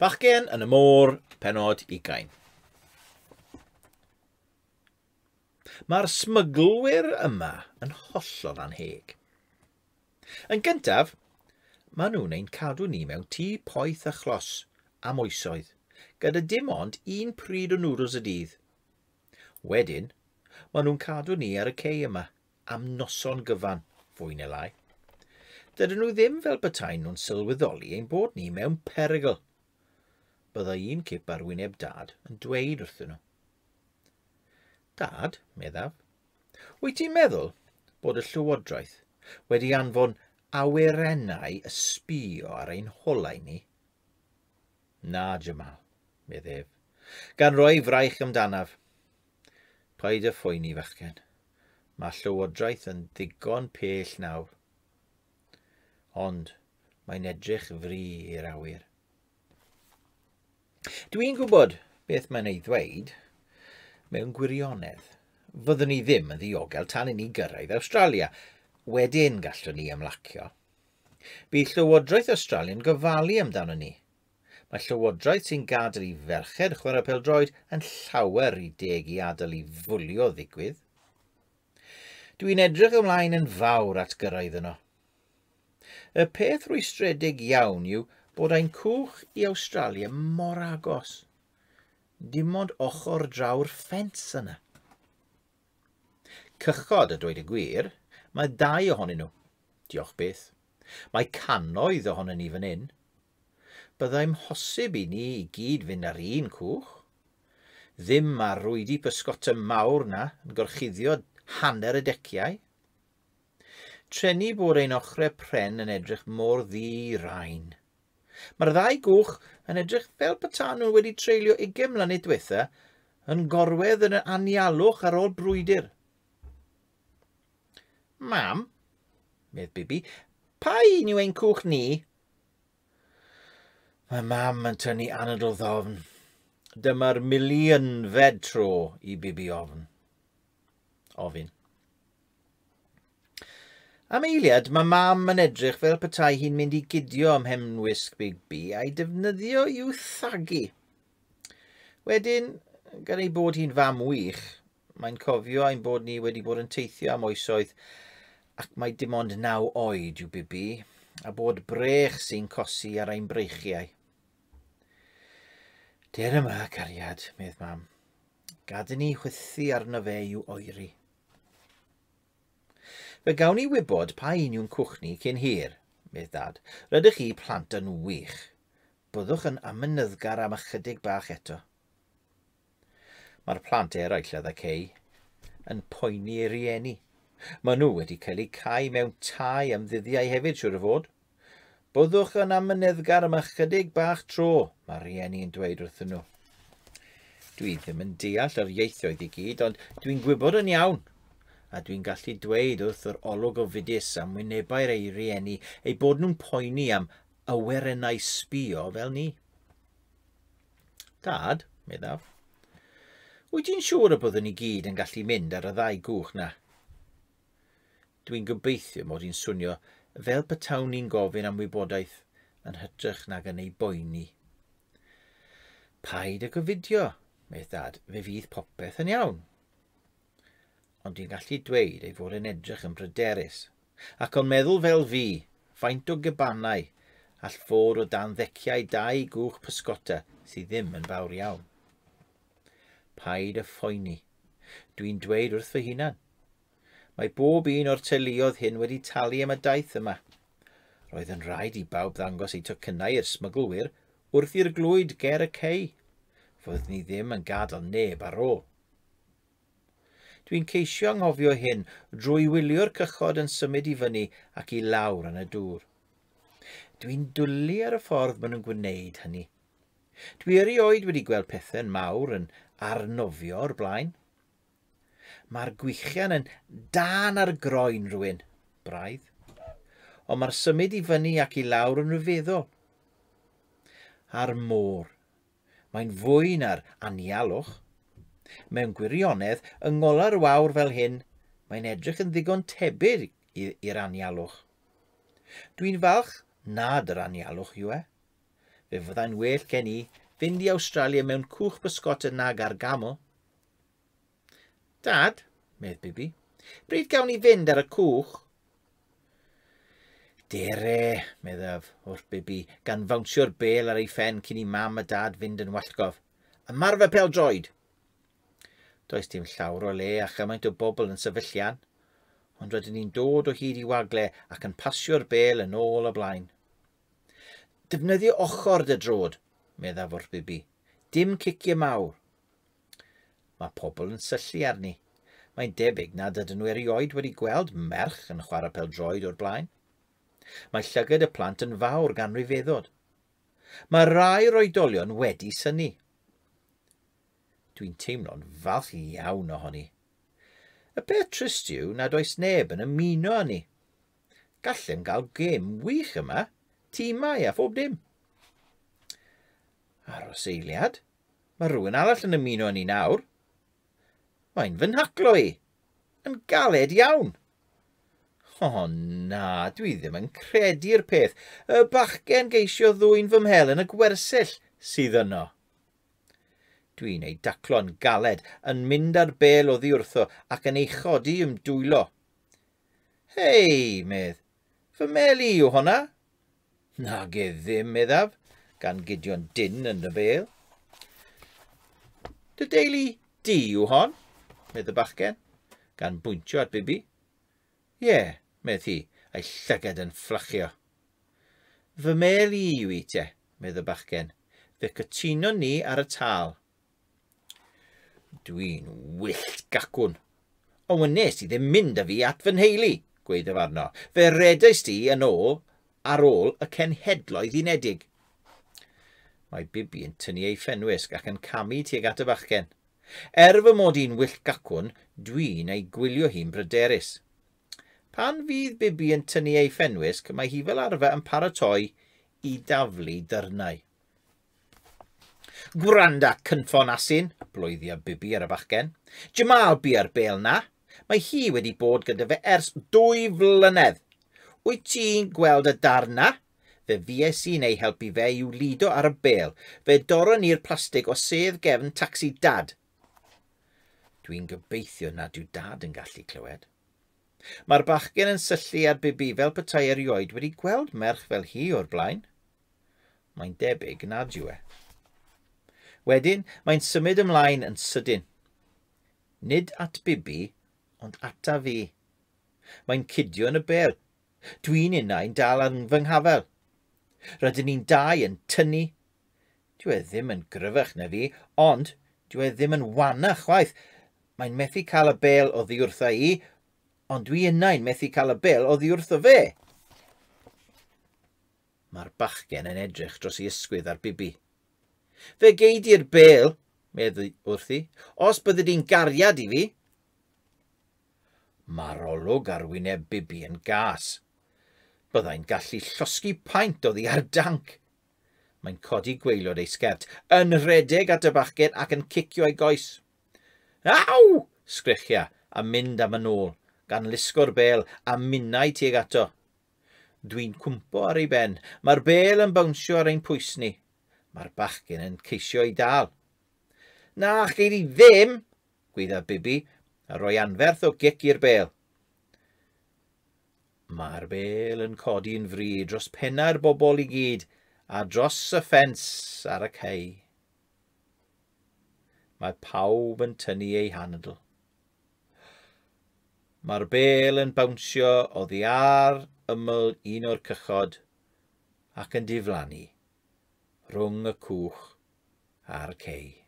Bachgen yn y môr, Pennod 20. Mae'r smyglwyr yma yn hollol anheg. Yn gyntaf, maen nhw'n ein cadw ni mewn tŷ poeth a chlos a moesoedd, gyda dim ond un pryd o nwdls y dydd. Wedyn, maen nhw'n cadw ni ar y cei yma am noson gyfan, fwy neu lai. Dydyn nhw ddim fel petai nhw'n sylweddoli ein bod ni mewn perygl. Bydda un cip ar wyneb dad yn dweud wrthyn nhw. Dad, meddaf, wyt ti'n meddwl bod y llywodraeth wedi anfon awyrennau ysbïo ar ein holau ni? Na, Jamal, meddef, gan roi fraich amdanaf. Paid y phoeni, Bachgen. Mae llywodraeth yn ddigon pell nawr. Ond mae'n edrych fri i'r awyr. Dwi'n gwybod beth mae'n ei ddweud. Mewn gwirionedd, fyddwn ni ddim yn ddiogel tan i ni gyrraedd Awstralia. Wedyn gallwn ni ymlacio. Bydd Llywodraeth Australia'n gofalu amdano ni. Mae Llywodraeth sy'n gadael i ferched chwarae pêl-droed yn llawer i deg i adael i fwlio ddigwydd. Dwi'n edrych ymlaen yn fawr at gyrraedd yno. Y peth rwystredig iawn yw bod ein cwch i Awstralia mor agos. Dim ond ochr draw'r ffens yna. Cychod, a dweud y gwir, mae 2 ohonyn nhw. Diolch beth. Mae cannoedd ohonyn ni fan hyn. Byddai'n hosib i ni i gyd fynd ar un cwch. Ddim ar rwydi pysgota mawr na yn gorchuddio hanner y deciau. Treni bod ein ochrau pren yn edrych mor ddi-rain. Mae'r 2 gwch yn edrych fel petai nhw wedi treulio 20 mlynedd diwetha yn gorwedd yn anialwch ar ôl brwydr. Mam, medd Bibi, pa un yw ein cwch ni? Mae mam yn tynnu anadl ddofn. Dyma'r milionfed tro i Bibi ofyn. Am eiliad, mae mam yn edrych fel petai hi'n mynd i gydio am hemwisg Bibi a'i defnyddio i'w thagu. Wedyn, gan ei bod hi'n fam wych, mae'n cofio ein bod ni wedi bod yn teithio am oesoedd ac mae dim ond 9 oed yw Bibi, a bod brech sy'n cosi ar ein breichiau. Der yma, cariad, medd mam. Gad ni chwythu arno fe i'w oeri. Fe gawn ni wybod pa un yw'n cwch ni cyn hir, medd dad. Rydych chi plant yn wych. Byddwch yn amyneddgar am ychydig bach eto. Mae'r plant eraill ydda cei yn poeni ei rieni. Maen nhw wedi cael eu cau mewn tai am ddyddiau hefyd, siwr o fod. Byddwch yn amyneddgar am ychydig bach tro, mae'r rieni yn dweud wrthyn nhw. Dwi ddim yn deall yr ieithoedd i gyd, ond dwi'n gwybod yn iawn. A dwi'n gallu dweud wrth yr olwg o fudus am wynebau'r ei rieni ei bod nhw'n poeni am awyrennau sbïo fel ni. Dad, meddaf, wyt ti'n siŵr y byddwn ni gyd yn gallu mynd ar y 2 gwch na? Dwi'n gobeithio mod i'n swnio fel petawn ni'n gofyn am wybodaeth yn hytrach nag yn ei boeni. Paid y gofidio, medd dad, fe fydd popeth yn iawn. Ond dwi'n gallu dweud ei fod yn edrych yn bryderus, ac o'n meddwl fel fi, faint o gybanau, all fod o dan ddeciau 2 gwch pysgota sydd ddim yn fawr iawn. Paid y phoeni, dwi'n dweud wrth fy hunan. Mae bob un o'r teuluoedd hyn wedi talu am y daith yma. Roedd yn rhaid i bawb ddangos eu tocynnau i'r smyglwyr wrth i'r glwyd ger y cei. Fydd ni ddim yn gadael neb ar ôl. Dwi'n ceisio anghofio hyn drwy wylio'r cychod yn symud i fyny ac i lawr yn y dŵr. Dwi'n dwlu ar y ffordd maen nhw'n gwneud hynny. Dwi erioed wedi gweld pethau'n mawr yn arnofio o'r blaen. Mae'r gwichian yn dan ar groen rhywun, braidd, ond mae'r symud i fyny ac i lawr yn rhyfeddol. A'r môr, mae'n fwy na'r anialwch. Mewn gwirionedd, yng ngola'r wawr fel hyn, mae'n edrych yn ddigon tebyg i'r anialwch. Dwi'n falch nad yr anialwch yw e. Fe fyddai'n well gen I fynd i Awstralia mewn cwch bysgot nag ar gamol. Dad, medd Bibi, bryd gawn ni fynd ar y cwch? Dere, meddaf wrth Bibi, gan fawnsio'r bel ar ei phen cyn I mam a dad fynd yn wallgof. Ymarfer pêl-droed. Does dim llawr o le a chymaint o bobl yn sefyllian, ond rydyn ni'n dod o hyd I wagle ac yn pasio'r bel yn ôl y blaen. Defnyddio ochr dy drod, meddaf wrth Bibi. Dim cicio mawr. Mae pobl yn syllu arni. Mae'n debyg nad ydyn nhw erioed wedi gweld merch yn chwarae pêl-droed o'r blaen. Mae llygad y plant yn fawr gan rifeddod. Mae rai oedolion wedi synnu. Dwi'n teimlo'n falch iawn ohoni. Y peth trist yw nad oes neb yn ymuno â ni. Gallem gael gêm wych yma, timau a phob dim. Addasiad, mae rhywun arall yn ymuno â ni nawr. Mae'n fy nhaclo I, yn galed iawn. O na, dwi ddim yn credu'r peth. Y bachgen geisio ddwyn fy mhel yn y gwersyll sydd yno. Dwi'n ei daclo'n galed yn mynd ar bel oddi wrtho ac yn ei chodi dwylo. Hei, medd, fy mel I yw honna? Nag e ddim, meddaf, gan Gideon dyn yn y bel. Dy deulu di yw hon, medd y bachgen, gan bwyntio at Bibi. Ie, medd hi, a'i llygad yn fflachio. Fy mel I yw I te, medd y bachgen. Fe cytuno ni ar y tal. Dwi'n wyllt gacwn. Ond wnes I ddim mynd â fi at fy nheulu, gweud y farno. Fe redais ti yn ôl ar ôl y cenhedloedd unedig. Mae Bibi yn tynnu ei phenwysg ac yn camu tuag at y bachgen. Fy mod i'n wyllt gacwn, dwi'n ei gwylio hi'n bryderus. Pan fydd Bibi yn tynnu ei phenwysg, mae hi fel arfer yn paratoi I daflu dyrnau. Gwranda cynffon asyn, blwyddi a Bibi ar y bachgen. Jamal bu ar bel na. Mae hi wedi bod gyda fe ers 2 flynedd. Wyt ti'n gweld y darn na? Fe fues i'n ei helpu fe i'w lido ar y bel. Fe doron ni'r plastig o sedd gefn tacsi dad. Dwi'n gobeithio nad yw dad yn gallu clywed. Mae'r bachgen yn syllu ar Bibi fel petai erioed wedi gweld merch fel hi o'r blaen. Mae'n debyg nad yw e. Wedyn, mae'n symud ymlaen yn sydyn. Nid at Bibi, ond ata fi. Mae'n cidio yn y bel. Dwi'n unau'n dal yn fy nghafel. Rydyn ni'n dau yn tynnu. Dwi e ddim yn gryfach na fi, ond dwi e ddim yn wanach chwaith. Mae'n methu cael y bel oddi wrtha I, ond dwi unau'n methu cael y bel oddi wrtho fe. Mae'r bachgen yn edrych dros I ysgwydd ar Bibi. Fe geid i'r bel, meddu wrthi, os bydde di'n gariad I fi. Mae'r olwg ar wyneb Bibi yn gas. Byddai'n gallu llosgi paint oddi ar danc. Mae'n codi gweilod ei sgert, yn rhedeg at y bachgen ac yn cicio ei goes. Aw! Sgrichia a mynd am yn ôl, gan lusgo'r bel a minnau tuag ato. Dwi'n cwmpo ar ei ben, mae'r bel yn bawnsio ar ein pwysni. Mae'r bachgen yn ceisio ei dal. Na, geid I ddim, gwydda Bibi, a rhoi anferth o gic i'r bel. Mae'r bel yn codi'n fri dros penna'r bobl I gyd a dros y ffens ar y cei. Mae pawb yn tynnu ei handl. Mae'r bel yn bawnsio oddi ar ymyl un o'r cychod ac yn diflannu rhwng y cwch a'r cei.